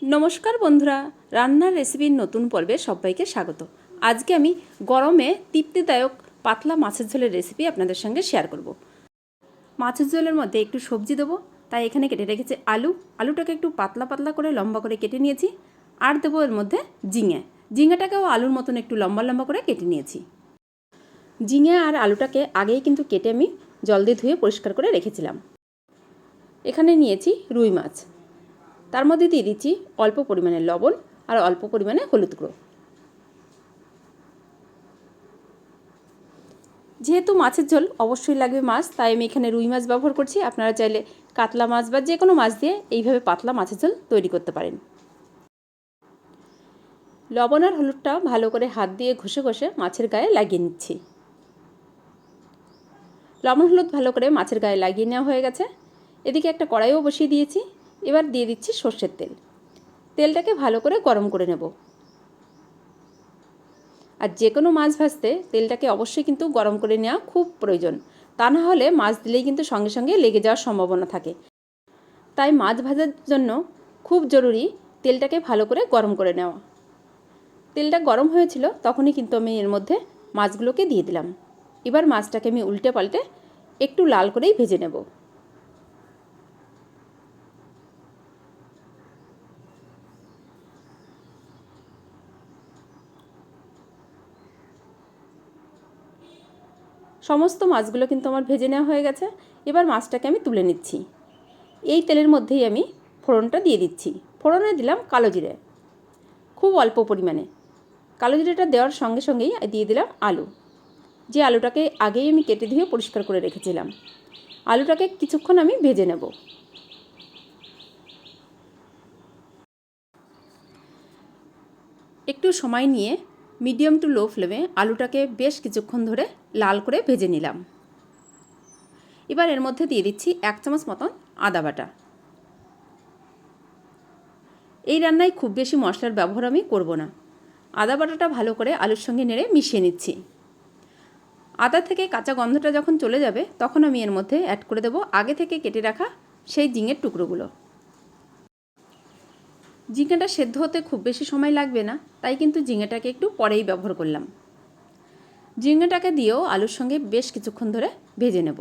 নমস্কার বন্ধুরা, রান্নার রেসিপির নতুন পর্বে সবাইকে স্বাগত। আজকে আমি গরমে তৃপ্তিদায়ক পাতলা মাছের ঝোলের রেসিপি আপনাদের সঙ্গে শেয়ার করব। মাছের ঝোলের মধ্যে একটু সবজি দেবো, তাই এখানে কেটে রেখেছি আলুটাকে একটু পাতলা পাতলা করে লম্বা করে কেটে নিয়েছি। আর দেবো এর মধ্যে ঝিঙেটাকেও আলুর মতন একটু লম্বা লম্বা করে কেটে নিয়েছি। ঝিঙে আর আলুটাকে আগেই কিন্তু কেটে আমি জল দিয়ে ধুয়ে পরিষ্কার করে রেখেছিলাম। এখানে নিয়েছি রুই মাছ, তার মধ্যে দিয়ে দিচ্ছি অল্প পরিমাণে লবণ আর অল্প পরিমাণে হলুদ গুঁড়ো। যেহেতু মাছের ঝোল অবশ্যই লাগবে মাছ, তাই আমি এখানে রুই মাছ ব্যবহার করছি। আপনারা চাইলে কাতলা মাছ বা যে কোনো মাছ দিয়ে এইভাবে পাতলা মাছের ঝোল তৈরি করতে পারেন। লবণ আর হলুদটা ভালো করে হাত দিয়ে ঘষে ঘষে মাছের গায়ে লাগিয়ে নিচ্ছি। লবণ হলুদ ভালো করে মাছের গায়ে লাগিয়ে নেওয়া হয়ে গেছে। এদিকে একটা কড়াইও বসিয়ে দিয়েছি। এবার দিয়ে দিচ্ছি সর্ষের তেল। তেলটাকে ভালো করে গরম করে নেব। আর যে কোনো মাছ ভাজতে তেলটাকে অবশ্যই কিন্তু গরম করে নেওয়া খুব প্রয়োজন, তা না হলে মাছ দিলেই কিন্তু সঙ্গে সঙ্গে লেগে যাওয়ার সম্ভাবনা থাকে। তাই মাছ ভাজার জন্য খুব জরুরি তেলটাকে ভালো করে গরম করে নেওয়া। তেলটা গরম হয়েছিল, তখনই কিন্তু আমি এর মধ্যে মাছগুলোকে দিয়ে দিলাম। এবার মাছটাকে আমি উল্টে পাল্টে একটু লাল করেই ভেজে নেব। সমস্ত মাছগুলো কিন্তু আমার ভেজে নেওয়া হয়ে গেছে। এবার মাছটাকে আমি তুলে নিচ্ছি। এই তেলের মধ্যেই আমি ফোড়নটা দিয়ে দিচ্ছি। ফোড়নে দিলাম কালো জিরে, খুব অল্প পরিমাণে। কালো জিরেটা দেওয়ার সঙ্গে সঙ্গেই দিয়ে দিলাম আলু, যে আলুটাকে আগেই আমি কেটে ধুয়ে পরিষ্কার করে রেখেছিলাম। আলুটাকে কিছুক্ষণ আমি ভেজে নেব। একটু সময় নিয়ে মিডিয়াম টু লো ফ্লেমে আলুটাকে বেশ কিছুক্ষণ ধরে লাল করে ভেজে নিলাম। এবার এর মধ্যে দিয়ে দিচ্ছি 1 চামচ মতন আদা বাটা। এই রান্নায় খুব বেশি মশলার ব্যবহার আমি করব না। আদা বাটাটা ভালো করে আলুর সঙ্গে নেড়ে মিশিয়ে নিচ্ছি। আদা থেকে কাঁচা গন্ধটা যখন চলে যাবে, তখন আমি এর মধ্যে অ্যাড করে দেবো আগে থেকে কেটে রাখা সেই ঝিঙের টুকরোগুলো। ঝিঙেটা সেদ্ধ হতে খুব বেশি সময় লাগবে না, তাই কিন্তু ঝিঙেটাকে একটু পরেই ব্যবহার করলাম। ঝিঙেটাকে দিয়েও আলুর সঙ্গে বেশ কিছুক্ষণ ধরে ভেজে নেব।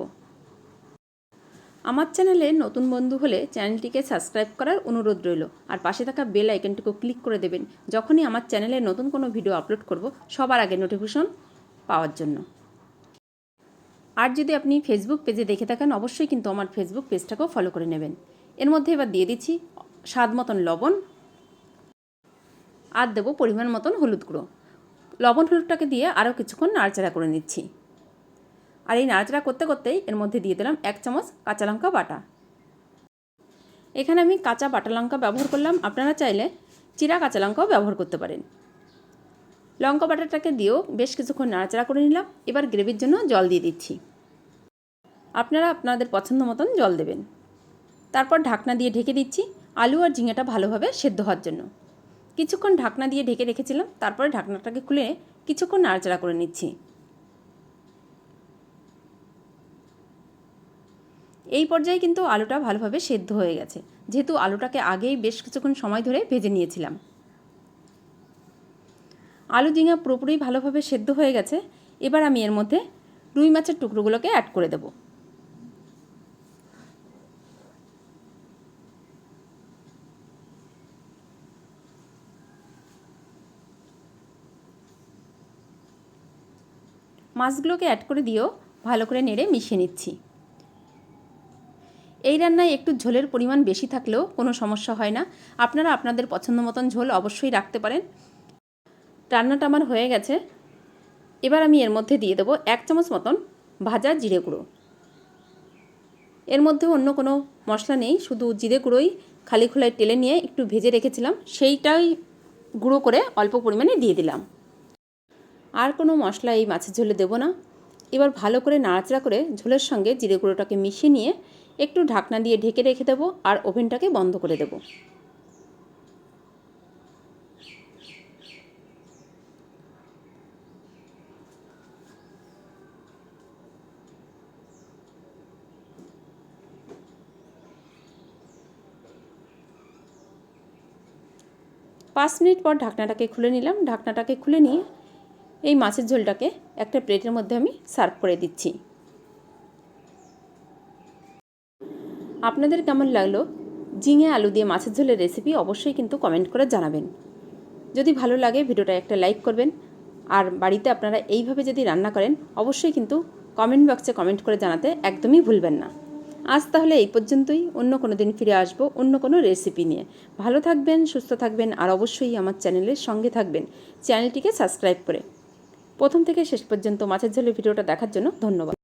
আমার চ্যানেলে নতুন বন্ধু হলে চ্যানেলটিকে সাবস্ক্রাইব করার অনুরোধ রইল, আর পাশে থাকা বেল আইকনটিকে ক্লিক করে দেবেন যখনই আমার চ্যানেলে নতুন কোনো ভিডিও আপলোড করব সবার আগে নোটিফিকেশন পাওয়ার জন্য। আর যদি আপনি ফেসবুক পেজে দেখে থাকেন, অবশ্যই কিন্তু আমার ফেসবুক পেজটাকেও ফলো করে নেবেন। এর মধ্যে এবার দিয়ে দিচ্ছি স্বাদ মতন লবণ আর দেবো পরিমাণ মতন হলুদ গুঁড়ো। লবণ হলুদটাকে দিয়ে আরও কিছুক্ষণ নাড়াচাড়া করে নিচ্ছি। আর এই নাড়াচাড়া করতে করতেই এর মধ্যে দিয়ে দিলাম 1 চামচ কাঁচা লঙ্কা বাটা। এখানে আমি কাঁচা বাটা লঙ্কা ব্যবহার করলাম, আপনারা চাইলে চিরা কাঁচা লঙ্কাও ব্যবহার করতে পারেন। লঙ্কা বাটাটাকে দিয়েও বেশ কিছুক্ষণ নাড়াচাড়া করে নিলাম। এবার গ্রেভির জন্য জল দিয়ে দিচ্ছি। আপনারা আপনাদের পছন্দ মতন জল দেবেন। তারপর ঢাকনা দিয়ে ঢেকে দিচ্ছি আলু আর ঝিঙেটা ভালোভাবে সেদ্ধ হওয়ার জন্য। কিছুক্ষণ ঢাকনা দিয়ে ঢেকে রেখেছিলাম, তারপরে ঢাকনাটাকে খুলে কিছুক্ষণ নাড়াচাড়া করে নিচ্ছি। এই পর্যায়ে কিন্তু আলুটা ভালোভাবে সেদ্ধ হয়ে গেছে, যেহেতু আলুটাকে আগেই বেশ কিছুক্ষণ সময় ধরে ভেজে নিয়েছিলাম। আলু ঝিঙে পুরোপুরি ভালোভাবে সেদ্ধ হয়ে গেছে। এবার আমি এর মধ্যে রুই মাছের টুকরোগুলোকে অ্যাড করে দেব। মাছগুলোকে অ্যাড করে দিয়েও ভালো করে নেড়ে মিশিয়ে নিচ্ছি। এই রান্নায় একটু ঝোলের পরিমাণ বেশি থাকলেও কোনো সমস্যা হয় না। আপনারা আপনাদের পছন্দ মতন ঝোল অবশ্যই রাখতে পারেন। রান্নাটা আমার হয়ে গেছে। এবার আমি এর মধ্যে দিয়ে দেবো 1 চামচ মতন ভাজা জিরে গুঁড়ো। এর মধ্যে অন্য কোনো মশলা নেই, শুধু জিরে গুঁড়োই খালি খোলায় টেলে নিয়ে একটু ভেজে রেখেছিলাম, সেইটাই গুঁড়ো করে অল্প পরিমাণে দিয়ে দিলাম। আর কোনো মশলা এই মাছের ঝোলে দেবো না। এবার ভালো করে নাড়াচাড়া করে ঝোলের সঙ্গে জিরে গুঁড়োটাকে মিশিয়ে নিয়ে একটু ঢাকনা দিয়ে ঢেকে রেখে দেবো আর ওভেনটাকে বন্ধ করে দেবো। 5 মিনিট পর ঢাকনাটাকে খুলে নিলাম। ঢাকনাটাকে খুলে নিয়ে এই মাছের ঝোলটাকে একটা প্লেটের মধ্যে আমি সার্ভ করে দিচ্ছি। আপনাদের কেমন লাগলো ঝিঙে আলু দিয়ে মাছের ঝোলের রেসিপি অবশ্যই কিন্তু কমেন্ট করে জানাবেন। যদি ভালো লাগে ভিডিওটা একটা লাইক করবেন, আর বাড়িতে আপনারা এইভাবে যদি রান্না করেন অবশ্যই কিন্তু কমেন্ট বক্সে কমেন্ট করে জানাতে একদমই ভুলবেন না। আজ তাহলে এই পর্যন্তই। অন্য কোনো দিন ফিরে আসবো অন্য কোনো রেসিপি নিয়ে। ভালো থাকবেন, সুস্থ থাকবেন, আর অবশ্যই আমার চ্যানেলের সঙ্গে থাকবেন চ্যানেলটিকে সাবস্ক্রাইব করে। প্রথম থেকে শেষ পর্যন্ত মাছের ঝোলের ভিডিওটা দেখার জন্য ধন্যবাদ।